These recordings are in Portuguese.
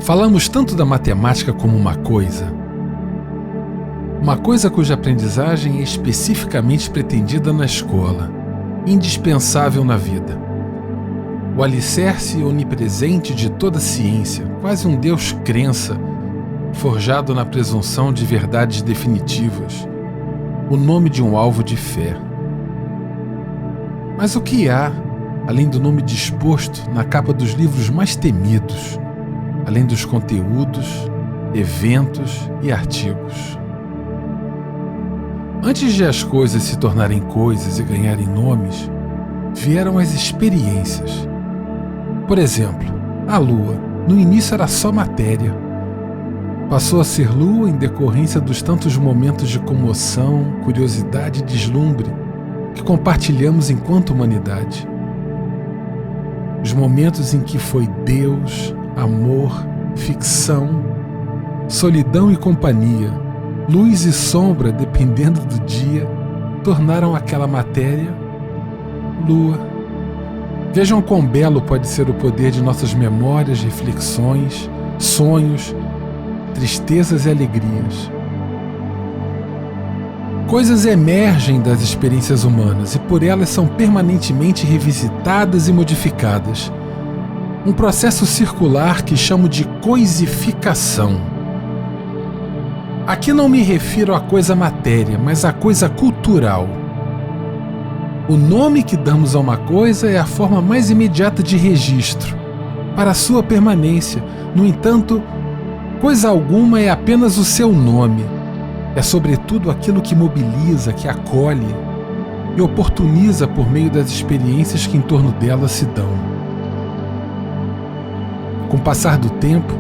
Falamos tanto da matemática como uma coisa cuja aprendizagem é especificamente pretendida na escola, indispensável na vida. O alicerce onipresente de toda ciência, quase um Deus-crença, forjado na presunção de verdades definitivas, o nome de um alvo de fé. Mas o que há, além do nome disposto na capa dos livros mais temidos, além dos conteúdos, eventos e artigos? Antes de as coisas se tornarem coisas e ganharem nomes, vieram as experiências. Por exemplo, a Lua, no início era só matéria. Passou a ser Lua em decorrência dos tantos momentos de comoção, curiosidade e deslumbre que compartilhamos enquanto humanidade. Os momentos em que foi Deus, amor, ficção, solidão e companhia, luz e sombra dependendo do dia, tornaram aquela matéria Lua. Vejam quão belo pode ser o poder de nossas memórias, reflexões, sonhos, tristezas e alegrias. Coisas emergem das experiências humanas e por elas são permanentemente revisitadas e modificadas. Um processo circular que chamo de coisificação. Aqui não me refiro à coisa matéria, mas à coisa cultural. O nome que damos a uma coisa é a forma mais imediata de registro, para sua permanência. No entanto, coisa alguma é apenas o seu nome. É sobretudo aquilo que mobiliza, que acolhe e oportuniza por meio das experiências que em torno dela se dão. Com o passar do tempo,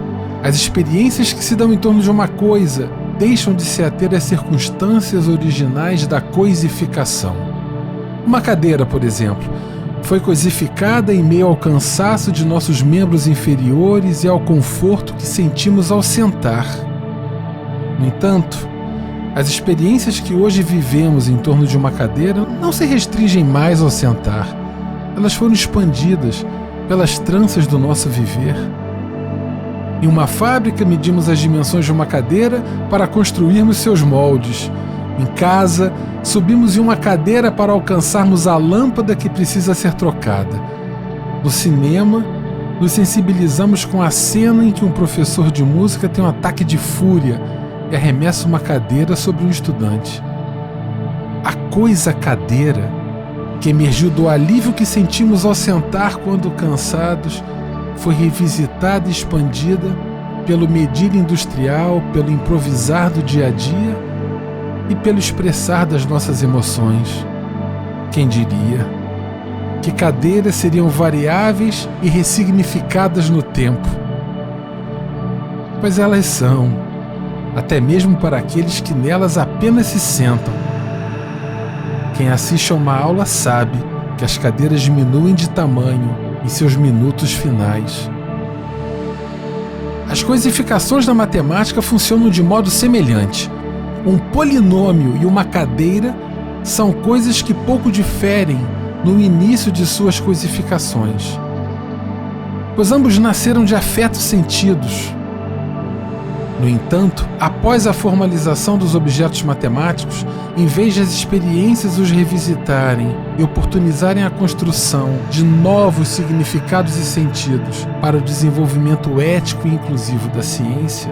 as experiências que se dão em torno de uma coisa deixam de se ater às circunstâncias originais da coisificação. Uma cadeira, por exemplo, foi coisificada em meio ao cansaço de nossos membros inferiores e ao conforto que sentimos ao sentar. No entanto, as experiências que hoje vivemos em torno de uma cadeira não se restringem mais ao sentar. Elas foram expandidas pelas tranças do nosso viver. Em uma fábrica, medimos as dimensões de uma cadeira para construirmos seus moldes. Em casa, subimos em uma cadeira para alcançarmos a lâmpada que precisa ser trocada. No cinema, nos sensibilizamos com a cena em que um professor de música tem um ataque de fúria e arremessa uma cadeira sobre um estudante. A coisa cadeira, que emergiu do alívio que sentimos ao sentar quando cansados, foi revisitada e expandida pelo medir industrial, pelo improvisar do dia a dia e pelo expressar das nossas emoções. Quem diria que cadeiras seriam variáveis e ressignificadas no tempo? Pois elas são, até mesmo para aqueles que nelas apenas se sentam. Quem assiste a uma aula sabe que as cadeiras diminuem de tamanho em seus minutos finais. As coisificações da matemática funcionam de modo semelhante. Um polinômio e uma cadeira são coisas que pouco diferem no início de suas coisificações, pois ambos nasceram de afetos sentidos. No entanto, após a formalização dos objetos matemáticos, em vez de as experiências os revisitarem e oportunizarem a construção de novos significados e sentidos para o desenvolvimento ético e inclusivo da ciência,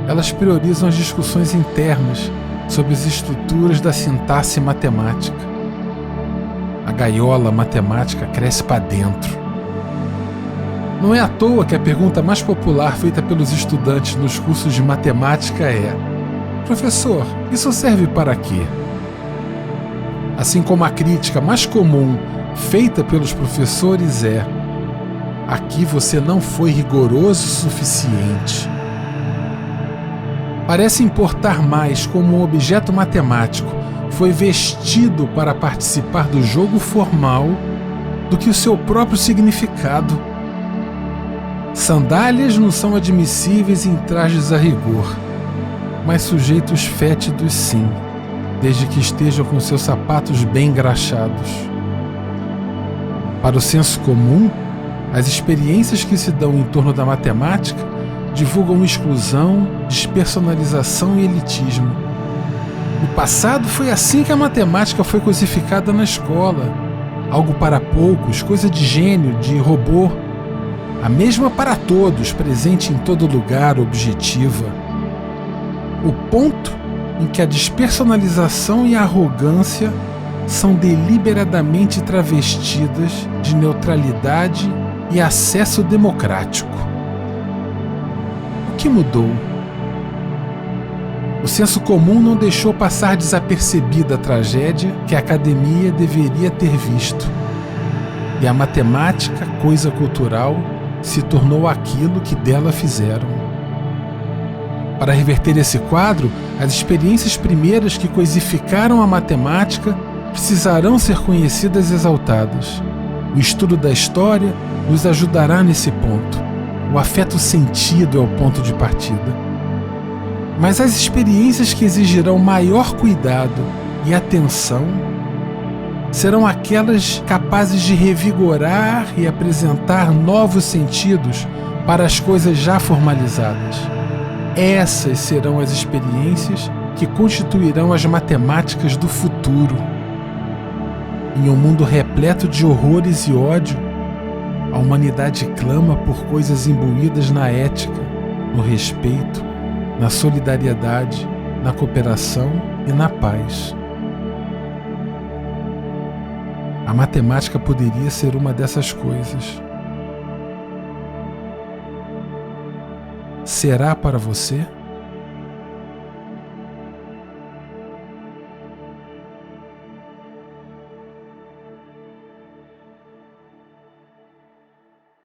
elas priorizam as discussões internas sobre as estruturas da sintaxe matemática. A gaiola matemática cresce para dentro. Não é à toa que a pergunta mais popular feita pelos estudantes nos cursos de matemática é: professor, isso serve para quê? Assim como a crítica mais comum feita pelos professores é: aqui você não foi rigoroso o suficiente. Parece importar mais como um objeto matemático foi vestido para participar do jogo formal do que o seu próprio significado. Sandálias não são admissíveis em trajes a rigor, mas sujeitos fétidos sim, desde que estejam com seus sapatos bem engraxados. Para o senso comum, As experiências que se dão em torno da matemática divulgam exclusão, despersonalização e elitismo. No passado foi assim que a matemática foi cosificada na escola. Algo para poucos, coisa de gênio, de robô. A mesma para todos, presente em todo lugar, objetiva. O ponto em que a despersonalização e a arrogância são deliberadamente travestidas de neutralidade e acesso democrático. O que mudou? O senso comum não deixou passar desapercebida a tragédia que a academia deveria ter visto. E a matemática, coisa cultural, se tornou aquilo que dela fizeram. Para reverter esse quadro, as experiências primeiras que coisificaram a matemática precisarão ser conhecidas e exaltadas. O estudo da história nos ajudará nesse ponto. O afeto sentido é o ponto de partida. Mas as experiências que exigirão maior cuidado e atenção serão aquelas capazes de revigorar e apresentar novos sentidos para as coisas já formalizadas. Essas serão as experiências que constituirão as matemáticas do futuro. Em um mundo repleto de horrores e ódio, a humanidade clama por coisas imbuídas na ética, no respeito, na solidariedade, na cooperação e na paz. A matemática poderia ser uma dessas coisas. Será para você?